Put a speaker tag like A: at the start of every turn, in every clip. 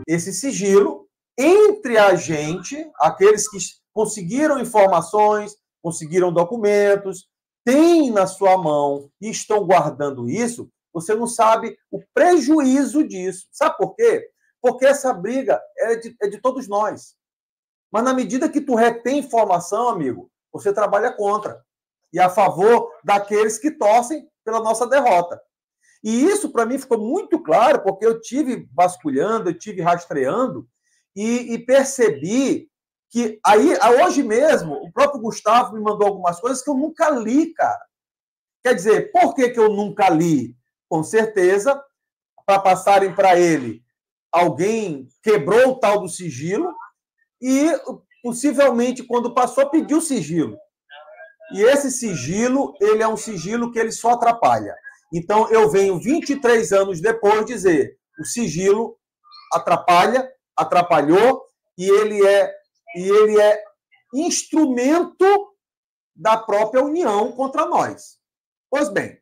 A: esse sigilo entre a gente, aqueles que conseguiram informações, conseguiram documentos, têm na sua mão e estão guardando isso, você não sabe o prejuízo disso. Sabe por quê? Porque essa briga é de todos nós. Mas na medida que tu retém informação, amigo, você trabalha contra e a favor daqueles que torcem pela nossa derrota. E isso, para mim, ficou muito claro, porque eu tive vasculhando, eu tive rastreando e percebi que aí, hoje mesmo, o próprio Gustavo me mandou algumas coisas que eu nunca li, cara. Quer dizer, por que eu nunca li? Com certeza, para passarem para ele, alguém quebrou o tal do sigilo e, possivelmente, quando passou, pediu sigilo. E esse sigilo, ele é um sigilo que ele só atrapalha. Então, eu venho 23 anos depois dizer, o sigilo atrapalha, atrapalhou, e ele é instrumento da própria União contra nós. Pois bem,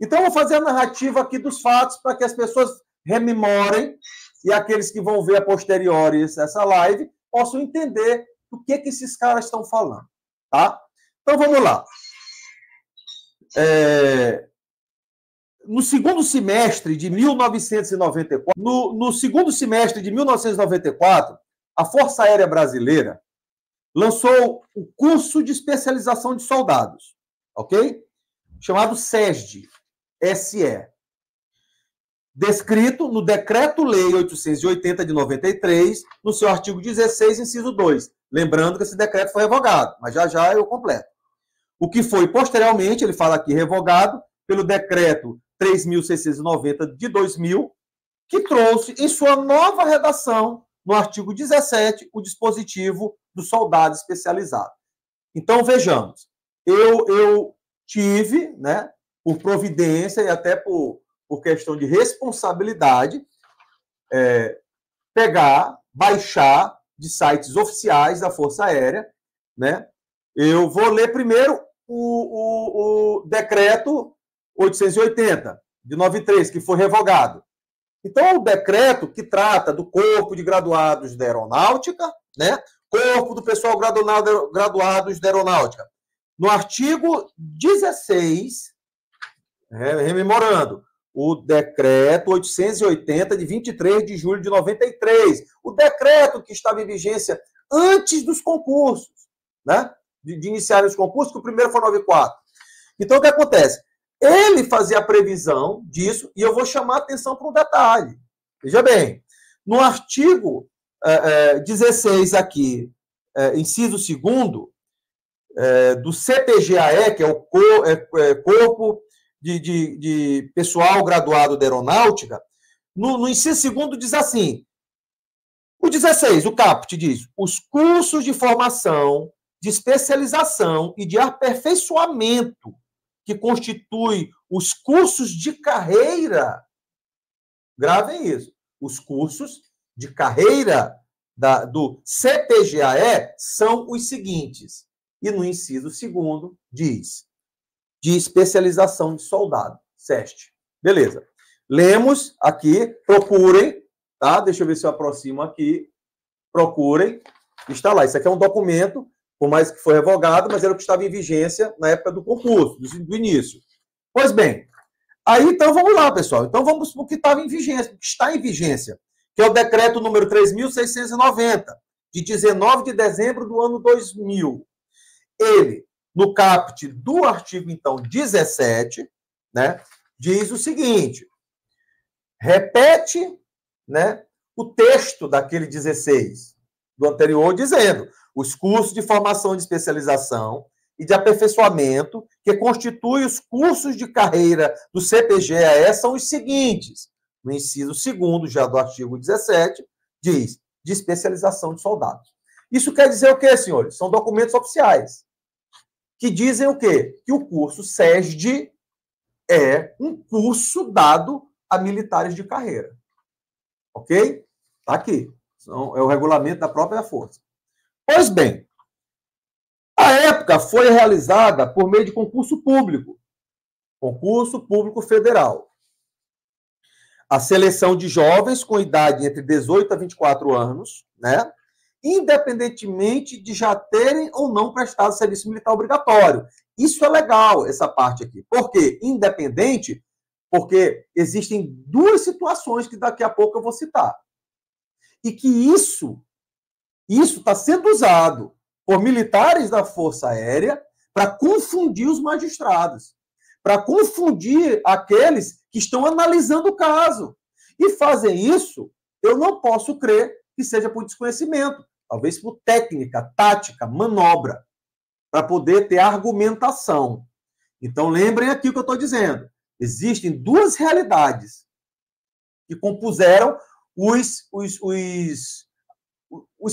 A: então eu vou fazer a narrativa aqui dos fatos para que as pessoas rememorem e aqueles que vão ver a posteriori essa live possam entender o que esses caras estão falando, tá? Então, vamos lá. No segundo semestre de 1994, no segundo semestre de 1994, a Força Aérea Brasileira lançou o curso de especialização de soldados, ok? Chamado SESD, SE. Descrito no Decreto-Lei 880 de 93, no seu artigo 16, inciso 2. Lembrando que esse decreto foi revogado, mas já eu completo. O que foi posteriormente, ele fala aqui, revogado pelo Decreto 3.690 de 2000, que trouxe em sua nova redação, no artigo 17, o dispositivo do soldado especializado. Então, vejamos, eu tive, né, por providência e até por questão de responsabilidade, baixar de sites oficiais da Força Aérea, né? Eu vou ler primeiro o decreto 880 de 93, que foi revogado. Então, o decreto que trata do corpo de graduados da aeronáutica, né? Corpo do pessoal graduados da aeronáutica. No artigo 16, rememorando, o decreto 880 de 23 de julho de 93, o decreto que estava em vigência antes dos concursos, né? De iniciar os concursos, que o primeiro foi 94. Então, o que acontece? Ele fazia a previsão disso, e eu vou chamar a atenção para um detalhe. Veja bem, no artigo 16 aqui, inciso 2º, do CPGAE, que é o Corpo de Pessoal Graduado da Aeronáutica, no inciso 2º diz assim, o 16, o caput diz, os cursos de formação, de especialização e de aperfeiçoamento que constitui os cursos de carreira, gravem isso, os cursos de carreira do CPGAE são os seguintes. E no inciso 2º diz, de especialização de soldado, SEST. Beleza. Lemos aqui, procurem, tá? Deixa eu ver se eu aproximo aqui. Procurem. Está lá. Isso aqui é um documento, por mais que foi revogado, mas era o que estava em vigência na época do concurso, do início. Pois bem, aí então vamos lá, pessoal. Então vamos para o que estava em vigência, o que está em vigência, que é o decreto número 3.690, de 19 de dezembro do ano 2000. Ele, no caput do artigo, então, 17, né, diz o seguinte, repete, né, o texto daquele 16, do anterior, dizendo, os cursos de formação de especialização e de aperfeiçoamento que constituem os cursos de carreira do CPGAE são os seguintes. No inciso 2º, já do artigo 17, diz, de especialização de soldados. Isso quer dizer o quê, senhores? São documentos oficiais que dizem o quê? Que o curso SESD é um curso dado a militares de carreira. Ok? Está aqui. Então, é o regulamento da própria força. Pois bem, a época foi realizada por meio de concurso público federal. a seleção de jovens com idade entre 18 a 24 anos, né? Independentemente de já terem ou não prestado serviço militar obrigatório. Isso é legal, essa parte aqui. Por quê? Independente, porque existem duas situações que daqui a pouco eu vou citar. E que isso está sendo usado por militares da Força Aérea para confundir os magistrados, para confundir aqueles que estão analisando o caso. E fazem isso, eu não posso crer que seja por desconhecimento, talvez por técnica, tática, manobra, para poder ter argumentação. Então, lembrem aqui o que eu estou dizendo. Existem duas realidades que compuseram os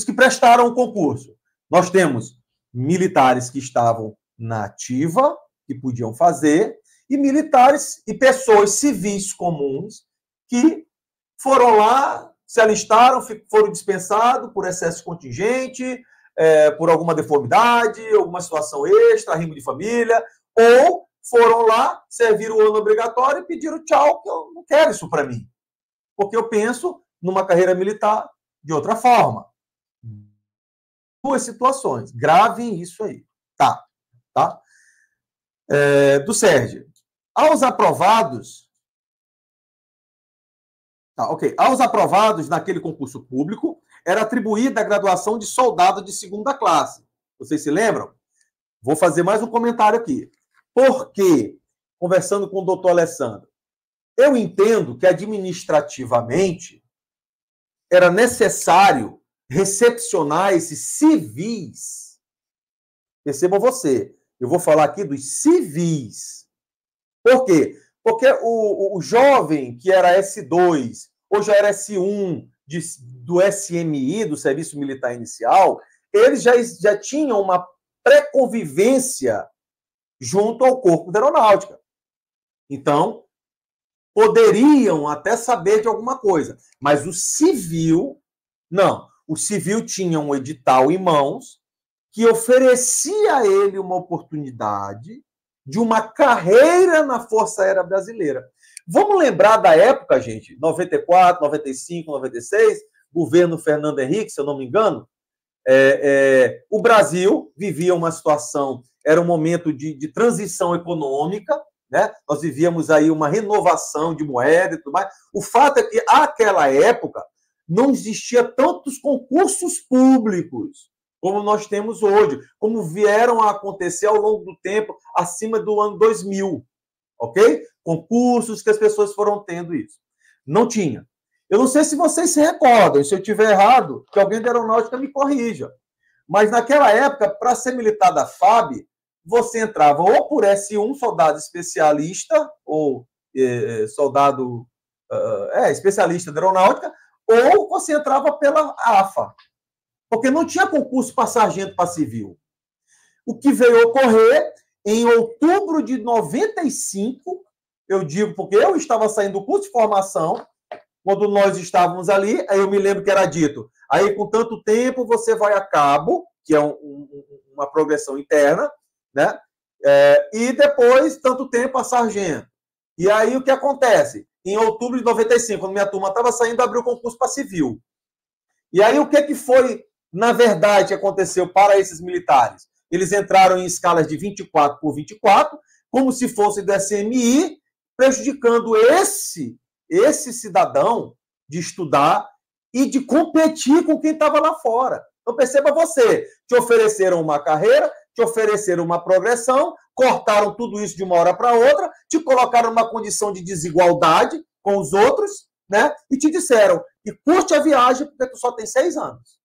A: que prestaram o concurso. Nós temos militares que estavam na ativa, que podiam fazer, e militares e pessoas civis comuns que foram lá, se alistaram, foram dispensados por excesso contingente, por alguma deformidade, alguma situação extra, arrimo de família, ou foram lá, serviram o ano obrigatório e pediram tchau, que eu não quero isso para mim. Porque eu penso numa carreira militar de outra forma. Duas situações. Gravem isso aí. Tá? Do Sérgio. Aos aprovados... Aos aprovados naquele concurso público, era atribuída a graduação de soldado de segunda classe. Vocês se lembram? Vou fazer mais um comentário aqui. Por quê? Conversando com o doutor Alessandro, eu entendo que administrativamente era necessário recepcionar esses civis. Perceba você, eu vou falar aqui dos civis. Por quê? Porque o jovem que era S2, ou já era S1 do SMI, do Serviço Militar Inicial, eles já tinham uma pré-convivência junto ao Corpo da Aeronáutica. Então, poderiam até saber de alguma coisa. Mas o civil, não. O civil tinha um edital em mãos que oferecia a ele uma oportunidade de uma carreira na Força Aérea Brasileira. Vamos lembrar da época, gente, 94, 95, 96, governo Fernando Henrique, se eu não me engano, o Brasil vivia uma situação, era um momento de transição econômica, né? Nós vivíamos aí uma renovação de moeda e tudo mais. O fato é que, àquela época, não existia tantos concursos públicos como nós temos hoje, como vieram a acontecer ao longo do tempo, acima do ano 2000, ok? Concursos que as pessoas foram tendo isso. Não tinha. Eu não sei se vocês se recordam, se eu estiver errado, que alguém da aeronáutica me corrija. Mas naquela época, para ser militar da FAB, você entrava ou por S1, soldado especialista, ou soldado especialista da aeronáutica, ou você entrava pela AFA. Porque não tinha concurso para sargento para civil. O que veio ocorrer em outubro de 95, eu digo porque eu estava saindo do curso de formação, quando nós estávamos ali, aí eu me lembro que era dito, aí com tanto tempo você vai a cabo, que é uma progressão interna, né? E depois, tanto tempo a sargento. E aí o que acontece? Em outubro de 95, quando minha turma estava saindo, abriu o concurso para civil. E aí o que foi, na verdade, que aconteceu para esses militares? Eles entraram em escalas de 24 por 24, como se fosse do SMI, prejudicando esse cidadão de estudar e de competir com quem estava lá fora. Então, perceba você, te ofereceram uma carreira, te ofereceram uma progressão, cortaram tudo isso de uma hora para outra, te colocaram numa condição de desigualdade com os outros, né? E te disseram que curte a viagem porque tu só tem 6 anos.